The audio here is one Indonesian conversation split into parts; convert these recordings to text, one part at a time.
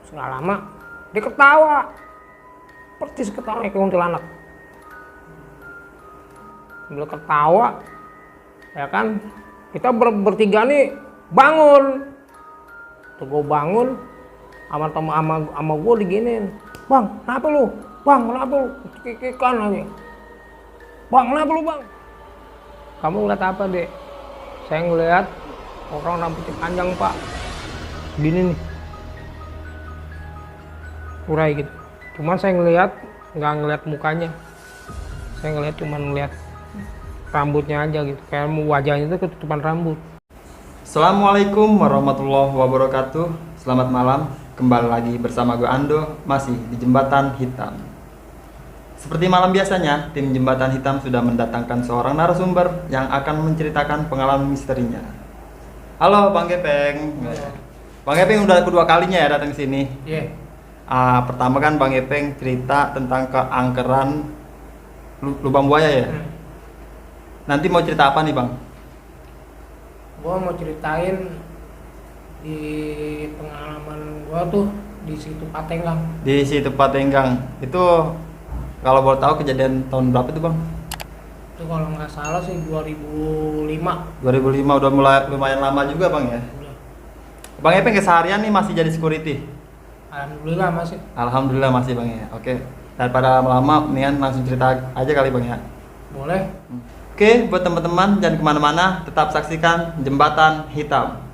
Nggak lama dia ketawa, persis ketawa kayak kuntilanak. Sambil ketawa, ya kan, kita bertiga nih bangun. Tuh gue bangun, sama gue diginin, bang, kenapa lu? Bang, kenapa lu? Kikikan aja. Bang, kenapa lu bang? Kamu ngeliat apa dek? Saya ngeliat orang rambutnya panjang pak, gini nih, urai gitu. Cuman saya ngeliat, nggak ngeliat mukanya, saya ngeliat cuman ngeliat rambutnya aja gitu, kayak wajahnya itu ketutupan rambut. Assalamualaikum warahmatullahi wabarakatuh. Selamat malam, kembali lagi bersama gue Ando, masih di Jembatan Hitam. Seperti malam biasanya, tim Jembatan Hitam sudah mendatangkan seorang narasumber yang akan menceritakan pengalaman misterinya. Halo Bang Gepeng. Bang Gepeng udah kedua kalinya ya datang ke sini. Iya. Pertama kan Bang Gepeng cerita tentang keangkeran lubang buaya ya. Nanti mau cerita apa nih Bang? Gua mau ceritain di pengalaman gua tuh di situ Patenggang. Di situ Patenggang itu, kalau boleh tahu kejadian tahun berapa itu Bang? Itu kalau nggak salah sih 2005. 2005, udah mulai lumayan lama juga Bang ya. Udah. Bang Epeng keseharian nih masih jadi security? Alhamdulillah masih. Alhamdulillah masih Bang ya. Oke, daripada lama-lama mendingan langsung cerita aja kali Bang ya. Boleh. Oke, buat teman-teman jangan kemana-mana, tetap saksikan Jembatan Hitam.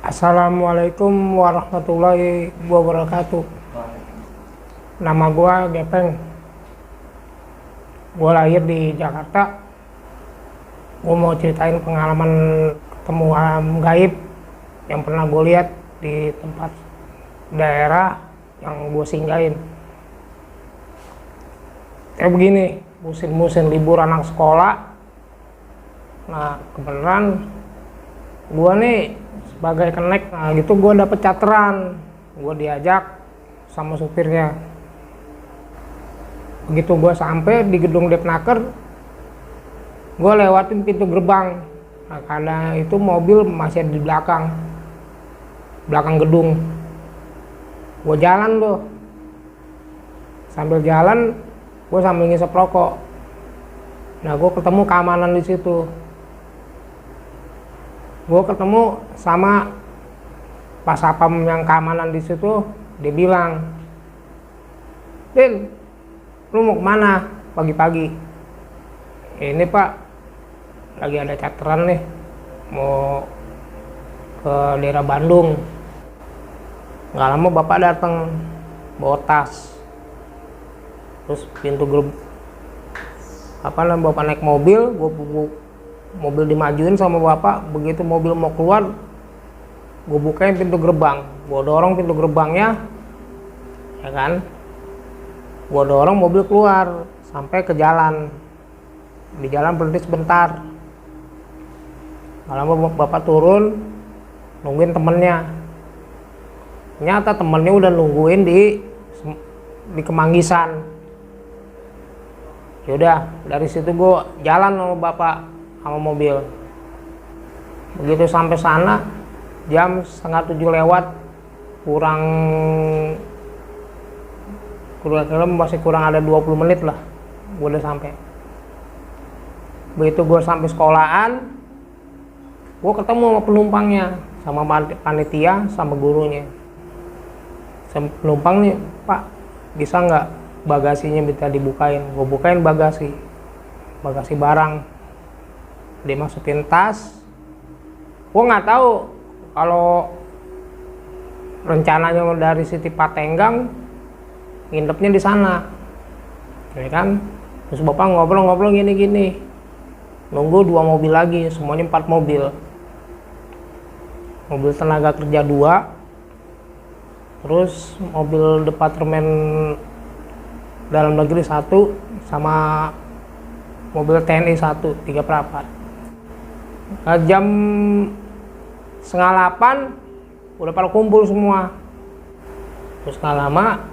Assalamualaikum warahmatullahi wabarakatuh. Nama gua Gepeng. Gua lahir di Jakarta. Gua mau ceritain pengalaman ketemu alam gaib yang pernah gue lihat di tempat daerah yang gue singgahin. Kayak begini, musim libur anak sekolah. Nah, kebetulan gue nih sebagai kenek, nah gitu gue dapet charteran. Gue diajak sama supirnya. Begitu gue sampai di gedung Depnaker, gue lewatin pintu gerbang. Nah, karena itu mobil masih ada di belakang gedung. Gue jalan tuh, sambil jalan gue sambil ngisep rokok. Nah, gue ketemu keamanan di situ. Gue ketemu sama pas sapam yang keamanan di situ, dia bilang, "Din, lu mau kemana pagi-pagi?" "Ini pak, lagi ada charteran nih, mau ke daerah Bandung." Nggak lama bapak datang bawa tas, terus pintu grup bapak naik mobil, mobil dimajuin sama bapak. Begitu mobil mau keluar, gue bukain pintu gerbang, gue dorong pintu gerbangnya, ya kan, gue dorong mobil keluar sampai ke jalan. Di jalan berhenti sebentar, nggak lama bapak turun nungguin temennya. Ternyata temennya udah nungguin di Kemanggisan. Yaudah, dari situ gue jalan sama bapak sama mobil. Begitu sampai sana jam 6:30 lewat, masih kurang ada 20 menit lah gue udah sampai. Begitu gue sampai sekolahan, gue ketemu sama penumpangnya, sama panitia, sama gurunya. Sama penumpang nih, "Pak, bisa nggak bagasinya bisa dibukain?" Gue bukain bagasi barang, dia masukin tas. Gue nggak tahu kalau rencananya dari Siti Patenggang nginepnya di sana, ya kan. Terus bapak ngobrol gini, nunggu 2 mobil lagi, semuanya 4 mobil. Mobil tenaga kerja 2, terus mobil departemen dalam negeri 1, sama mobil TNI 1, 3/4. Nah, jam 7:30 udah pada kumpul semua. Terus nggak lama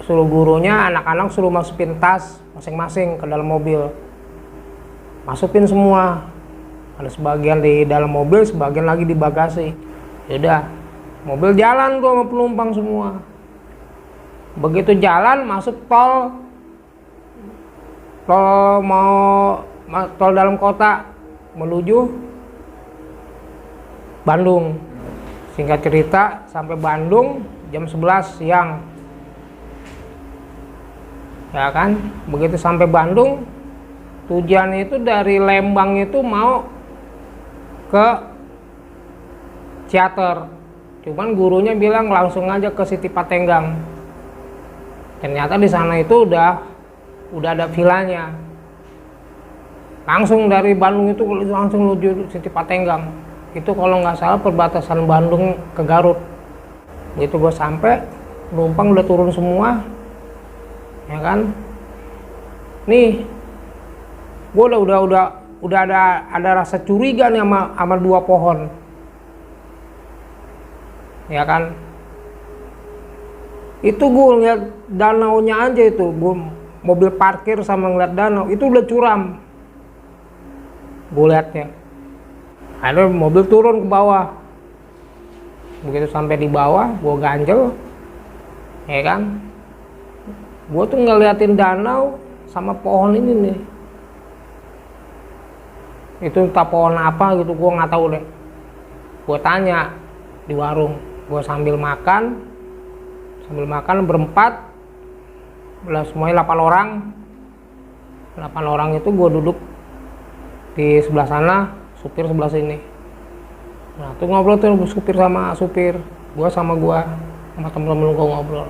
suruh gurunya, anak-anak suruh masukin tas masing-masing ke dalam mobil. Masukin semua. Ada sebagian di dalam mobil, sebagian lagi di bagasi. Yaudah, mobil jalan tuh sama penumpang semua. Begitu jalan masuk tol dalam kota menuju Bandung. Singkat cerita, sampai Bandung jam 11 siang. Ya kan, begitu sampai Bandung, tujuan itu dari Lembang itu mau ke Ciater. Cuman gurunya bilang langsung aja ke Siti Patenggang. Ternyata di sana itu udah ada villanya. Langsung dari Bandung itu langsung menuju Siti Patenggang. Itu kalau nggak salah perbatasan Bandung ke Garut. Begitu gue sampai, penumpang udah turun semua, ya kan. Nih, gue udah ada rasa curiga nih sama dua pohon, ya kan. Itu gue ngeliat danaunya aja, itu gue mobil parkir sama ngeliat danau itu udah curam. Gue liatnya, ada mobil turun ke bawah. Begitu sampai di bawah, gue ganjel, ya kan. Gue tuh ngeliatin danau sama pohon ini nih. Itu entah pohon apa gitu, gue nggak tahu deh. Gue tanya di warung, gue sambil makan berempat, semuanya 8 orang. 8 orang itu gue duduk di sebelah sana, supir sebelah sini. Nah tuh ngobrol tuh supir sama gue sama temen-temen gue ngobrol.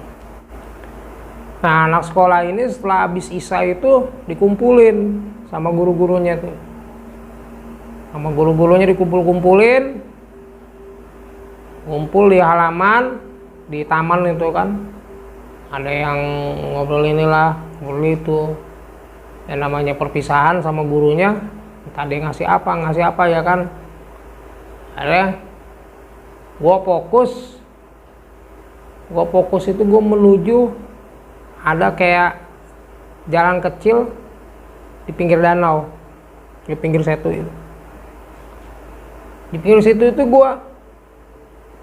Nah anak sekolah ini setelah habis isya itu dikumpulin sama guru-gurunya tuh. Sama guru-gurunya dikumpul-kumpulin, ngumpul di halaman, di taman itu kan. Ada yang ngobrol inilah, ngobrol itu. Yang namanya perpisahan sama gurunya, entah dia ngasih apa ya kan. Ada gua fokus itu gua menuju ada kayak jalan kecil di pinggir danau, di pinggir situ itu. Di pinggir situ itu gua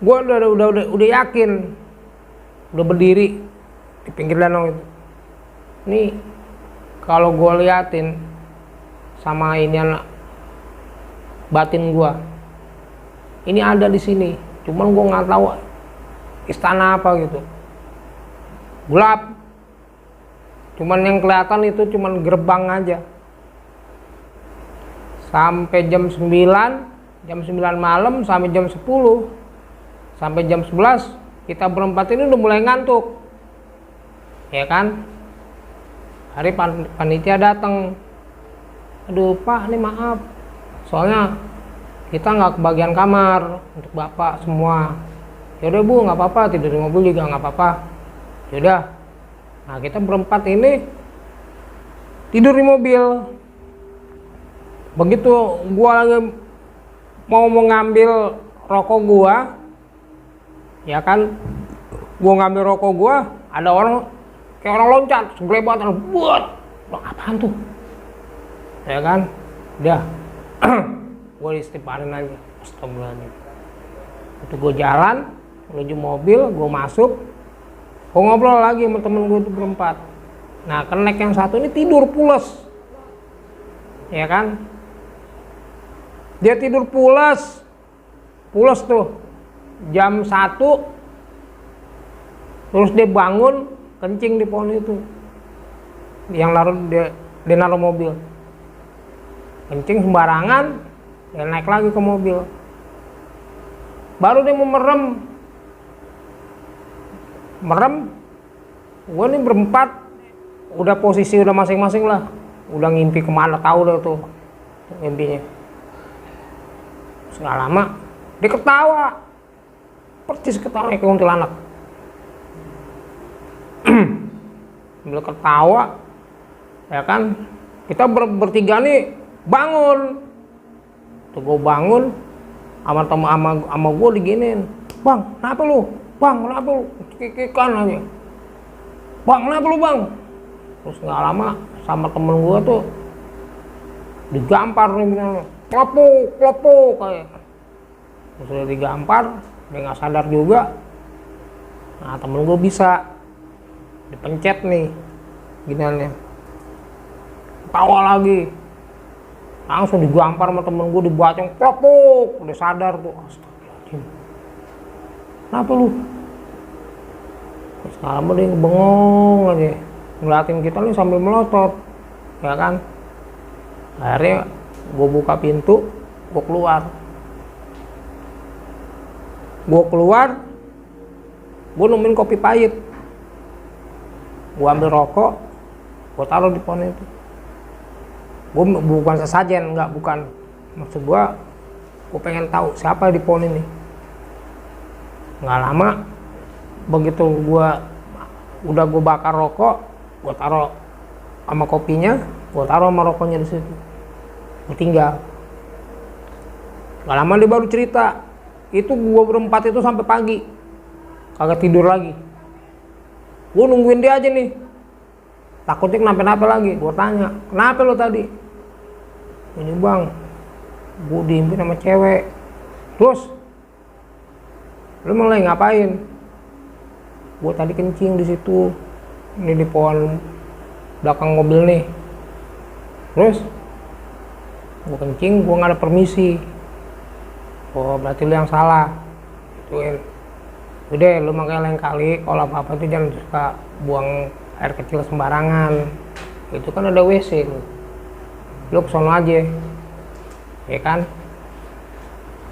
udah yakin, udah berdiri di pinggir danau itu. Nih kalau gua liatin sama ini anak batin gua, ini ada di sini, cuman gua nggak tahu istana apa gitu, gelap. Cuman yang kelihatan itu cuman gerbang aja. Sampai jam 9 malam sampai jam 10, sampai jam 11 kita berempat ini udah mulai ngantuk, ya kan. Hari panitia datang, aduh Pak, ini maaf, soalnya kita nggak kebagian kamar untuk Bapak semua. Yaudah Bu, nggak apa-apa, tidur di mobil juga nggak apa-apa. Yaudah, nah kita berempat ini tidur di mobil. Begitu gua lagi mau ngambil rokok gua, ya kan, gua ngambil rokok gua, ada orang kayak orang loncat, segelebatan, buat, apaan tuh, ya kan, udah, gua istighfarin aja, astagfirullahaladzim. Itu gua jalan menuju mobil, gua masuk, gua ngobrol lagi sama temen gua itu berempat. Nah, kenek yang satu ini tidur pules, ya kan. Dia tidur pules tuh jam 1, terus dia bangun kencing di pohon itu yang dia naruh mobil, kencing sembarangan, dia naik lagi ke mobil, baru dia mau merem. Gue nih berempat udah posisi udah masing-masing lah, udah ngimpi kemana tahu deh tuh mimpinya. Nggak lama dia ketawa, persis ketawa kayak kuntilanak. Sambil ketawa, ya kan, kita bertiga nih bangun. Tuh gue bangun, sama gue diginin, bang kenapa lu, kikikan aja, bang kenapa lu bang. Terus nggak lama sama temen gue tuh digampar nih, kelopok kayak. Terus udah digampar, dia nggak sadar juga. Nah temen gue bisa dipencet nih ginannya, tawa lagi, langsung digampar sama temen gue, dibacong kelopok, udah sadar tuh. Astagfirullahaladzim, kenapa lu? Terus lama dia bengong aja ngeliatin kita nih sambil melotot, ya kan. Akhirnya gue buka pintu, gue keluar, gue nemuin kopi pahit, gue ambil rokok, gue taruh di pohon itu. Gue bukan sesajen, bukan. Maksud gue pengen tahu siapa di pohon ini. Nggak lama, begitu gue bakar rokok, gue taruh sama kopinya, gue taruh sama rokoknya di situ, gue tinggal. Nggak lama dia baru cerita, itu gue berempat itu sampai pagi, kagak tidur lagi. Gue nungguin dia aja nih, takutnya kenapa-napa lagi. Gue tanya, kenapa lo tadi? Ini bang, gue diimpin sama cewek. Terus lo mulai ngapain? Gue tadi kencing di situ, ini di pohon belakang mobil nih. Terus gue kencing, gue nggak ada permisi. Oh berarti lu yang salah. Gituin. Udah lu makanya lain kali kalau apa-apa tuh jangan suka buang air kecil sembarangan. Itu kan ada WC lu kesono aja, ya kan.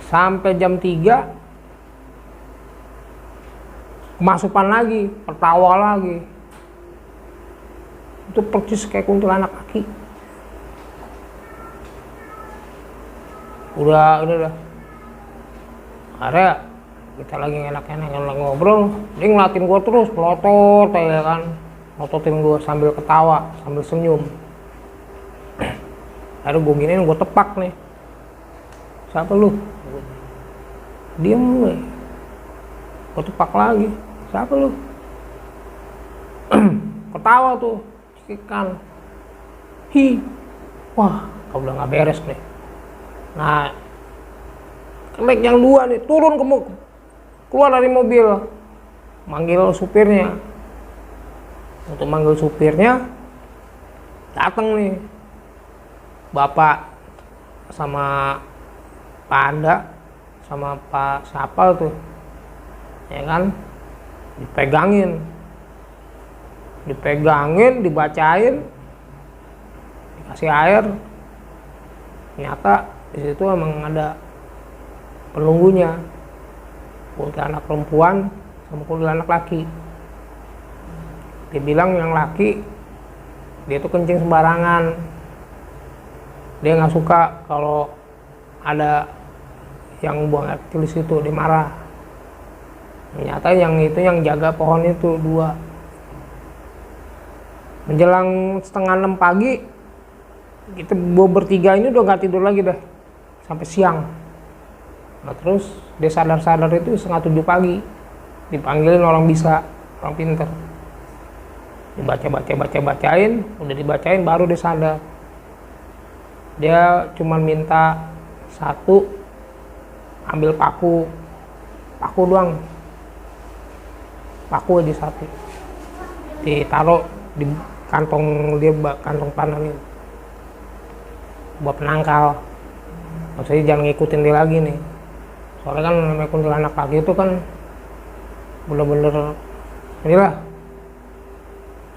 Sampai jam 3 kemasukan lagi, tertawa lagi. Itu persis kayak kuntilanak kaki. Udah. Akhirnya kita lagi enak-enak ngobrol, dia ngeliatin gue terus, melotot ya kan, melototin gue sambil ketawa, sambil senyum. Akhirnya gue giniin, gue tepak nih, siapa lu? Diem nih, gue tepak lagi, siapa lu? Ketawa tuh, cikikan, wah, kau udah nggak beres nih. Nah, kelek yang dua nih turun keluar dari mobil, manggil supirnya. Untuk manggil supirnya, datang nih bapak sama Pak Anda sama Pak Sapal tuh, ya kan, dipegangin, dibacain, dikasih air. Ternyata di situ emang ada penunggunya, kuntilanak perempuan sama kuntilanak laki. Dia bilang yang laki dia tuh kencing sembarangan, dia nggak suka kalau ada yang buang air kecil di situ, dia marah. Ternyata yang itu yang jaga pohon itu dua. Menjelang 5:30 pagi, kita bertiga ini udah nggak tidur lagi dah sampai siang. Nah terus dia sadar itu 6:30 pagi, dipanggilin orang bisa, orang pinter, dibacain, udah dibacain baru dia sadar. Dia cuma minta satu, ambil paku doang, paku aja satu, ditaruh di kantong dia, kantong panah ini buat penangkal. Maksudnya jangan ngikutin dia lagi nih, soalnya kan namanya kuntilanak laki itu kan bener-bener inilah.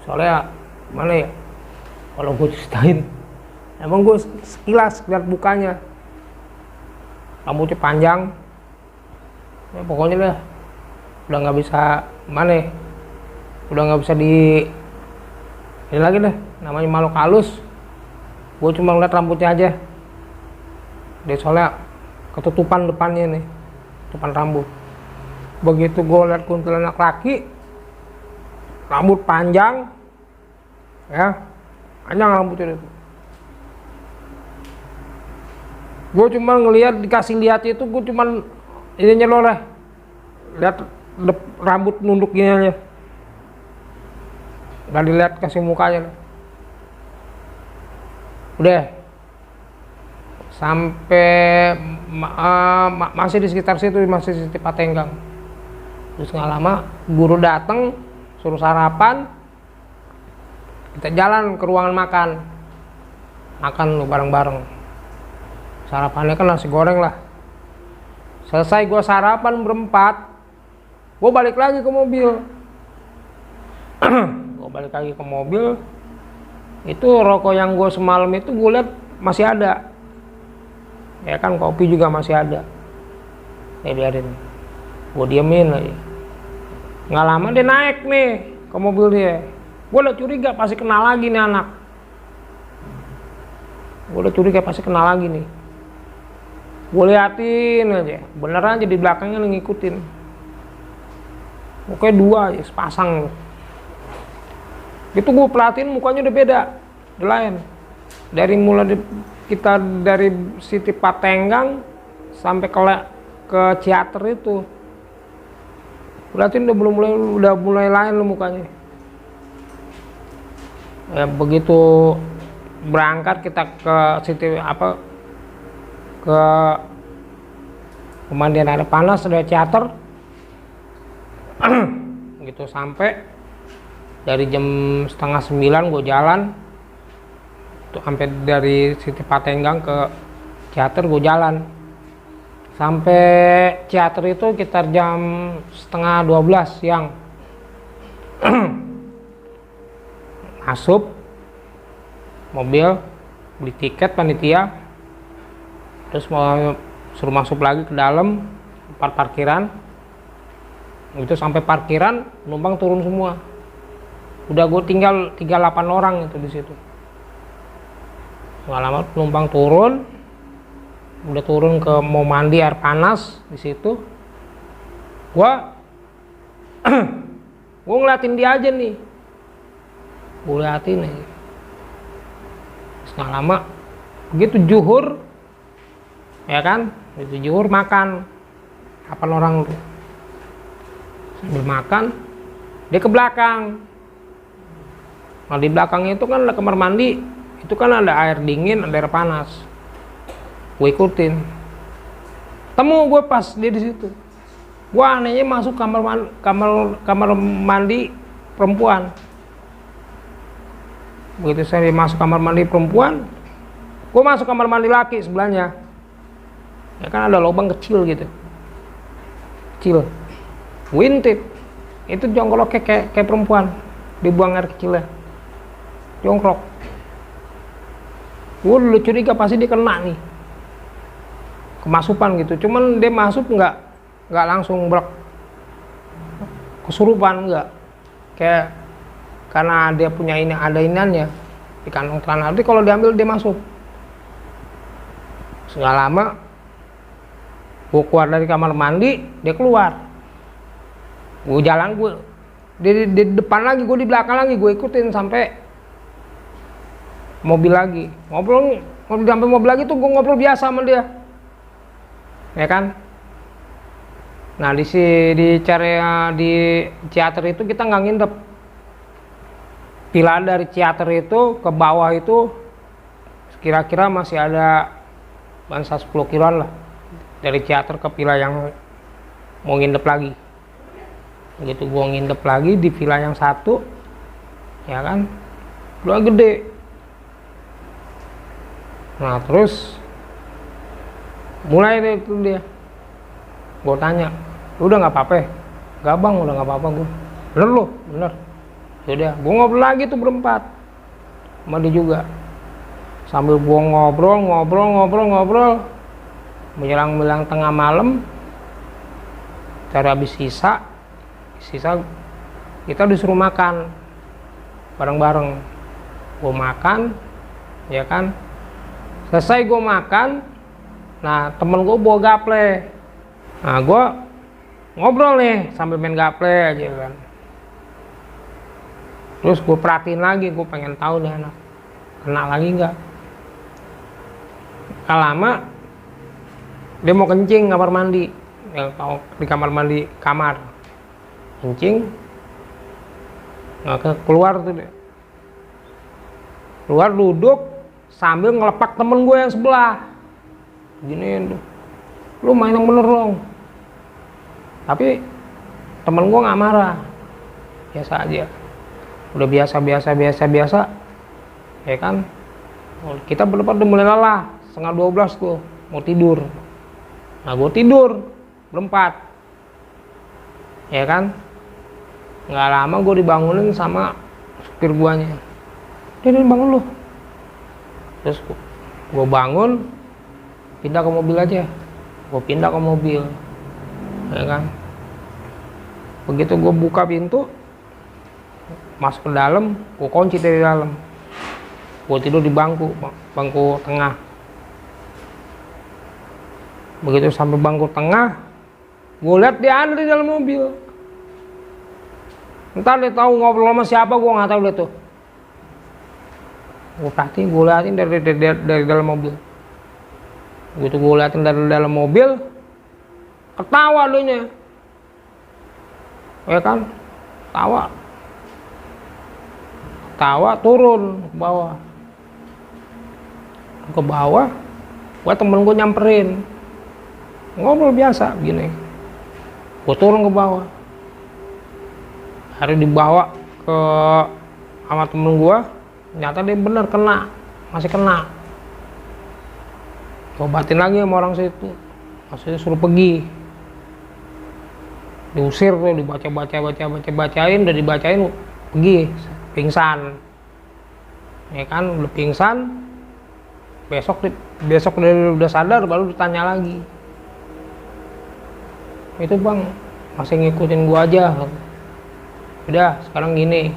Soalnya mana ya, kalau gue ceritain, emang gue sekilas lihat bukanya, rambutnya panjang, ya pokoknya lah udah nggak bisa mana ya, udah nggak bisa di ini lagi deh, namanya makhluk halus. Gue cuma ngeliat rambutnya aja, dia soalnya ketutupan depannya nih, tutupan rambut. Begitu gue liat kuntilanak laki, rambut panjang, ya panjang rambutnya itu. Gue cuma ngelihat, dikasih lihat itu, gue cuma ininya noleh, lihat rambut nunduk gini aja, nggak dilihat kasih mukanya. Udah sampai masih di sekitar situ, masih di Patenggang. Terus nggak lama guru datang suruh sarapan, kita jalan ke ruangan makan lu bareng-bareng. Sarapannya kan nasi goreng lah. Selesai gue sarapan berempat, gue balik lagi ke mobil. Gue balik lagi ke mobil, itu rokok yang gue semalam itu gue lihat masih ada, ya kan, kopi juga masih ada. Ya biarin, gue diemin aja. Nggak lama dia naik nih ke mobil dia. Gue udah curiga pasti kenal lagi nih anak. Gue udah curiga pasti kenal lagi nih. Gue liatin aja, beneran aja di belakangnya ngikutin. Pokoknya dua aja, sepasang. Itu gue perhatiin mukanya udah beda, udah lain. Dari mulai kita dari Siti Patenggang sampai ke Ciater itu, perhatiin udah mulai lain lo mukanya. Ya, begitu berangkat kita ke ke pemandian air panas dari Ciater. Gitu sampai dari jam 8:30 gue jalan tuh, sampai dari Siti Patenggang ke Ciater gue jalan sampai Ciater itu sekitar jam 11:30 siang. Masuk mobil, beli tiket panitia, terus mau suruh masuk lagi ke dalam tempat parkiran. Itu sampai parkiran penumpang turun semua. Udah gue tinggal 38 orang itu di situ. Nggak lama penumpang turun, udah turun ke mau mandi air panas di situ. Gua ngeliatin dia aja nih. Gue liatin aja. Terus nggak lama begitu zuhur, ya kan, begitu zuhur makan 8 orang tuh. Sambil makan dia ke belakang. Nah di belakangnya itu kan ada kamar mandi, itu kan ada air dingin, ada air panas. Gue ikutin, temu gue pas dia di situ. Gue anehnya masuk kamar mandi perempuan. Begitu saya masuk kamar mandi perempuan, gue masuk kamar mandi laki sebelahnya. Ya kan ada lubang kecil gitu, kecil. Wintip itu jongkrok kayak perempuan, dibuang air kecilnya, jongkrok. Gue dulu curiga pasti dia kena nih, kemasupan gitu. Cuman dia masuk nggak langsung kesurupan, nggak, kayak karena dia punya ada iniannya di kantong celana. Nanti kalau diambil dia masuk. Nggak lama gue keluar dari kamar mandi, dia keluar. Gue jalan, gue di depan lagi, gue di belakang lagi, gue ikutin sampai mobil lagi. Ngobrol sampai mobil lagi tuh gue ngobrol biasa sama dia, ya kan. Nah di Ciater itu kita nggak nginep. Villa dari Ciater itu ke bawah itu kira-kira masih ada bangsa 10 kiloan lah dari Ciater ke villa yang mau nginep lagi. Gitu gua nginep lagi di villa yang satu, ya kan, udah gede. Nah terus mulai deh itu dia, gua tanya, lu udah nggak apa-apa? Gak bang, udah nggak apa-apa gua. Bener lu, bener. Yaudah, gua ngobrol lagi tuh berempat sama dia juga. Sambil gua ngobrol, menjelang tengah malam, cari habis sisa kita disuruh makan bareng-bareng. Gue makan, ya kan, selesai gue makan. Nah temen gue bawa gaple, nah gue ngobrol nih sambil main gaple aja kan. Terus gue perhatiin lagi, gue pengen tahu nih anak kena lagi nggak. Gak lama Dia mau kencing kamar mandi, ya, di kamar mandi kamar, kencing, nggak keluar tuh dia. Keluar duduk sambil ngelepak temen gue yang sebelah, giniin tuh, lu main yang bener dong. Tapi temen gue nggak marah, biasa aja, udah biasa, ya kan. Kita berdebat udah mulai lelah, 11:30 tuh mau tidur. Nah gue tidur berempat, ya kan. Nggak lama gue dibangunin sama supir guanya. Dia bangun lu. Terus gue bangun, pindah ke mobil aja. Gue pindah ke mobil, ya kan. Begitu gue buka pintu, masuk ke dalam, gue kunci dari dalam. Gue tidur di bangku tengah. Begitu sampai bangku tengah, gue lihat dia ada di dalam mobil. Entar dia tahu ngobrol sama siapa, gue nggak tahu dia tuh. Gue liatin dari dalam mobil. Begitu gue liatin dari dalam mobil, ketawa dianya, ya kan, ketawa turun ke bawah. Gue temen gue nyamperin, ngobrol biasa gini. Gue turun ke bawah, hari dibawa ke sama temen gue, ternyata dia bener masih kena. Obatin lagi sama orang situ, maksudnya suruh pergi, diusir tuh, bacain, udah dibacain pergi, pingsan, ya kan. Udah pingsan, besok udah sadar, baru ditanya lagi, itu bang masih ngikutin gua aja. Udah sekarang gini,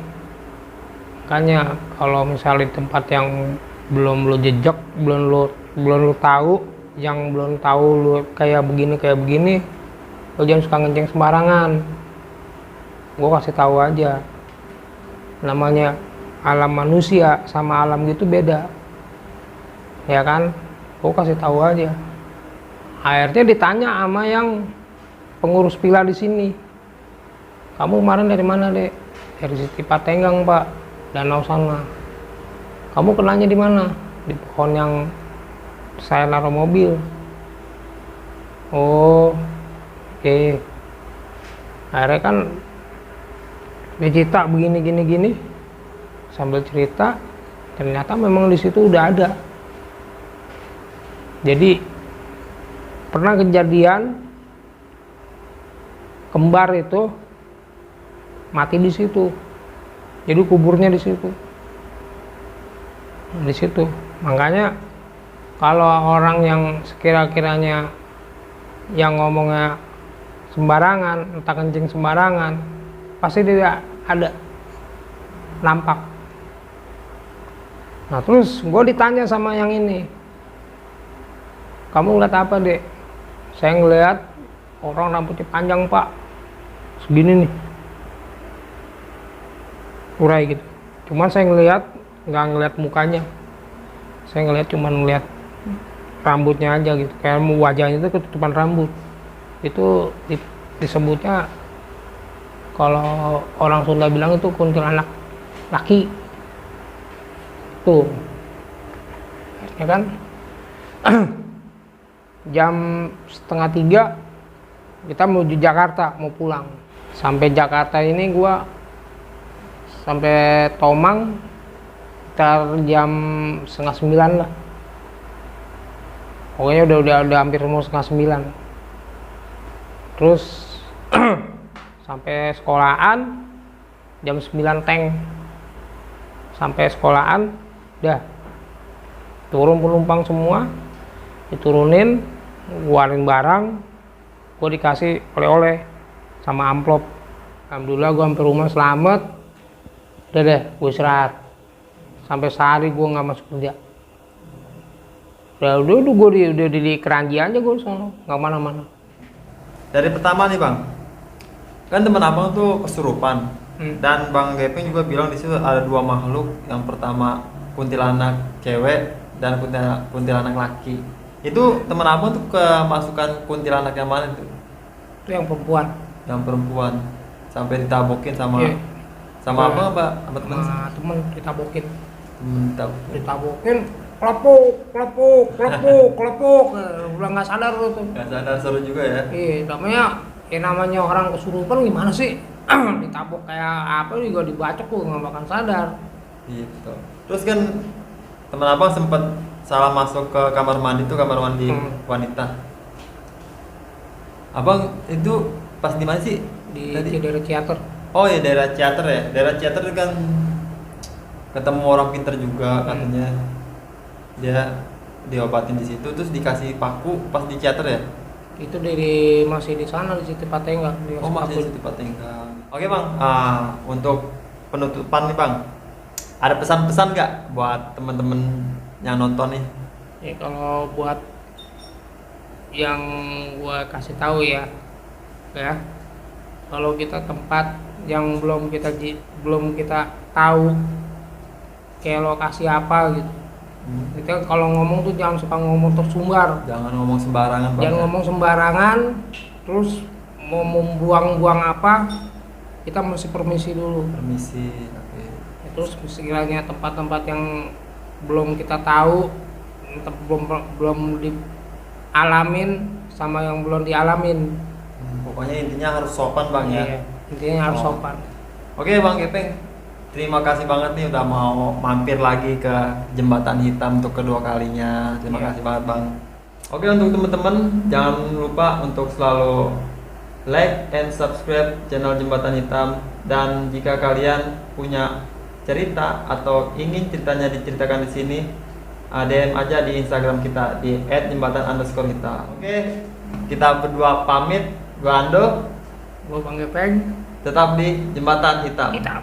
makanya kalau misalnya di tempat yang belum lo jejak, belum lo tahu, yang belum tahu lo kayak begini, lo jangan suka ngenceng sembarangan. Gue kasih tahu aja, namanya alam manusia sama alam gitu beda, ya kan. Gue kasih tahu aja. Akhirnya ditanya sama yang pengurus villa di sini, kamu kemarin dari mana dek? Dari Siti Patenggang pak, danau sana. Kamu kenanya di mana? Di pohon yang saya naruh mobil. Oh, oke. Akhirnya kan dia cerita begini, sambil cerita, ternyata memang di situ udah ada. Jadi pernah kejadian kembar itu mati di situ. Jadi kuburnya di situ. Makanya kalau orang yang sekira-kiranya yang ngomongnya sembarangan, entah kencing sembarangan, pasti tidak ada nampak. Nah terus gue ditanya sama yang ini, kamu ngeliat apa dek? Saya ngeliat orang rambutnya panjang pak, segini nih, urai gitu. Cuman saya nggak ngeliat mukanya, saya ngeliat rambutnya aja gitu, kayak wajahnya itu ketutupan rambut. Itu disebutnya, kalau orang Sunda bilang itu kuntilanak laki. Tuh, ya kan. Jam 2:30 kita menuju Jakarta, mau pulang. Sampai Jakarta ini gua sampai Tomang sekitar jam 8:30 lah. Pokoknya udah hampir mau 8:30. Terus sampai sekolahan jam 9 teng. Sampai sekolahan udah turun penumpang semua, diturunin, ngeluarin barang, gue dikasih oleh-oleh sama amplop. Alhamdulillah gue sampai rumah selamat. Udah deh, gue istirahat. Sampai sehari gue nggak masuk kerja. Udah gue di Keranji aja, gue sono, nggak mana-mana. Dari pertama nih bang, kan teman abang tuh kesurupan, dan bang Gepeng juga bilang di situ ada dua makhluk. Yang pertama kuntilanak cewek dan kuntilanak laki. Itu teman abang tuh kemasukan kuntilanak yang mana tuh? Itu yang perempuan. Yang perempuan sampai ditabokin sama Iya. sama apa Pak? Sama teman Sama temen ditabokin. ditabokin. Ditabokin, kelepuk, kelepuk, kelepuk, kelepuk. Udah nggak sadar tuh. Gak sadar, seru juga ya. Iya, namanya orang kesurupan gimana sih? Ditabok kayak apa juga dibacok tuh nggak bakal sadar. Gitu. Terus kan teman abang sempat salah masuk ke kamar mandi tuh, kamar mandi wanita. Abang itu pas di mana sih? Di Tadi? daerah teater. Oh ya, daerah teater ya. Daerah teater itu kan ketemu orang pinter juga katanya. Dia diobatin di situ terus dikasih paku pas di teater ya. Itu masih di sana di Siti Patenggang. Oh, masih di tempat tinggal. Oke bang, untuk penutupan nih bang, ada pesan-pesan nggak buat temen-temen yang nonton nih? Ya kalau buat yang gua kasih tahu ya, kalau kita tempat yang belum kita tahu kayak lokasi apa gitu, kita kalau ngomong tuh jangan suka ngomong tersumbar, Jangan ngomong sembarangan bang. jangan ngomong sembarangan, terus mau membuang-buang apa kita mesti permisi dulu. Permisi. Oke. Terus sekiranya tempat-tempat yang belum kita tahu, belum dialamin sama yang belum dialamin. Pokoknya intinya harus sopan bang ya. Iya, intinya harus Oh. sopan. Oke bang Gepeng, terima kasih banget nih udah mau mampir lagi ke Jembatan Hitam untuk kedua kalinya. Terima Iya. kasih banget bang. Oke, untuk teman-teman jangan lupa untuk selalu like and subscribe channel Jembatan Hitam, dan jika kalian punya cerita atau ingin ceritanya diceritakan di sini, DM aja di Instagram kita di @jembatan_hitam. Oke, kita berdua pamit. Gua Ando, Gua Bang Gepeng, tetap di Jembatan Hitam. hitam.